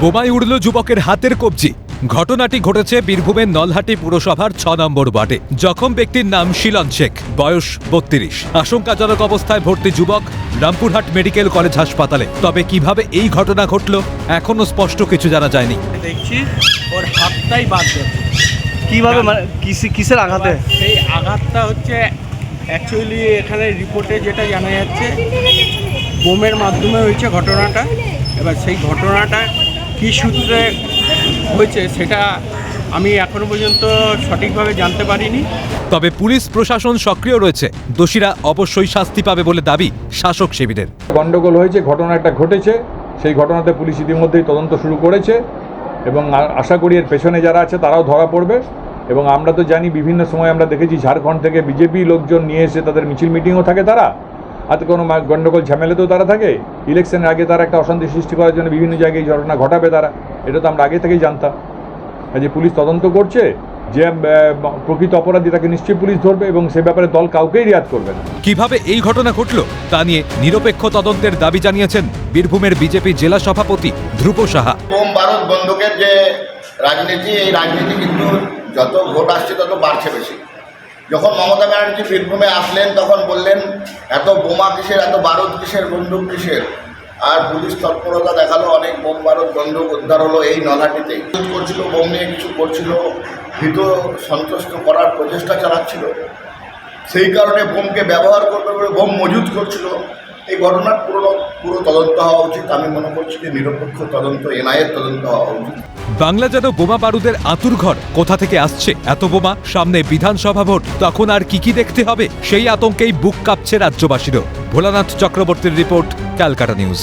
বোমায় উড়ল যুবকের হাতের কবজি। ঘটনাটি ঘটেছে বীরভূমের নলহাটি পুরসভার ৬ নম্বর ওয়ার্ডে। জখম ব্যক্তির নাম শিলন শেখ, বয়স ৩২। আশঙ্কাজনক অবস্থায় ভর্তি যুবক রামপুরহাট মেডিকেল কলেজ হাসপাতালে। তবে কিভাবে এই ঘটনা ঘটল এখনো স্পষ্ট কিছু জানা যায়নি। দেখছি ওর হাতটাই বাদ যাচ্ছে। কিভাবে মানে কিসের আঘাতে? সেই আঘাতটা হচ্ছে অ্যাকচুয়ালি এখানে রিপোর্টে যেটা জানা যাচ্ছে বোমের মাধ্যমে হয়েছে ঘটনাটা। এবার সেই ঘটনাটা কী সূত্রে হয়েছে সেটা আমি এখনো পর্যন্ত সঠিকভাবে জানতে পারিনি। তবে পুলিশ প্রশাসন সক্রিয় রয়েছে, দোষীরা অবশ্যই শাস্তি পাবে বলে দাবি শাসক শিবিরের। গন্ডগোল হয়েছে, ঘটনাটা ঘটেছে, সেই ঘটনাতে পুলিশ ইতিমধ্যেই তদন্ত শুরু করেছে এবং আশা করি এর পেছনে যারা আছে তারাও ধরা পড়বে। এবং আমরা তো জানি বিভিন্ন সময় আমরা দেখেছি ঝাড়খণ্ড থেকে বিজেপি লোকজন নিয়ে এসে তাদের মিছিল মিটিংও থাকে, তারা হাতে কোনো গন্ডগোল ঝামেলাতেও তারা থাকে। ইলেকশনের আগে তারা একটা অশান্তি সৃষ্টি করার জন্য বিভিন্ন জায়গায় এই ঘটনা ঘটাবে তারা, এটা তো আমরা আগে থেকেই জানতাম। যে পুলিশ তদন্ত করছে, যে প্রকৃত অপরাধী তাকে নিশ্চয়ই পুলিশ ধরবে এবং সে ব্যাপারে দল কাউকেই রিয়াদ করবে না। কিভাবে এই ঘটনা ঘটল তা নিয়ে নিরপেক্ষ তদন্তের দাবি জানিয়েছেন বীরভূমের বিজেপি জেলা সভাপতি ধ্রুব সাহা। বোম বারুদ বন্দুকের যে রাজনীতি, এই রাজনীতি কিন্তু যত ভোট আসছে তত বাড়ছে বেশি। যখন মমতা ব্যানার্জি বীরভূমে আসলেন তখন বললেন এত বোমা কিসের, এত বারুদ কিসের, বন্দুক কিসের। আর পুলিশ তৎপরতা দেখালো, অনেক বোম বারুদ বন্দুক উদ্ধার হলো এই নলহাটিতেই। করছিল বোম নিয়ে কিছু করছিল, ভীত সন্তুষ্ট করার প্রচেষ্টা চালাচ্ছিল, সেই কারণে বোমকে ব্যবহার করবে বলে বোম মজুত করছিল। এই ঘটনার পুরো তদন্ত হওয়া উচিত। আমি মনে করছি যে নিরপেক্ষ তদন্ত, এনআইএর তদন্ত হওয়া উচিত। বাংলা যেন বোমা বারুদের আঁতুড়ঘর। কোথা থেকে আসছে এত বোমা? সামনে বিধানসভা ভোট, তখন আর কি দেখতে হবে সেই আতঙ্কেই বুক কাঁপছে রাজ্যবাসীরও। ভোলানাথ চক্রবর্তীর রিপোর্ট, ক্যালকাটা নিউজ।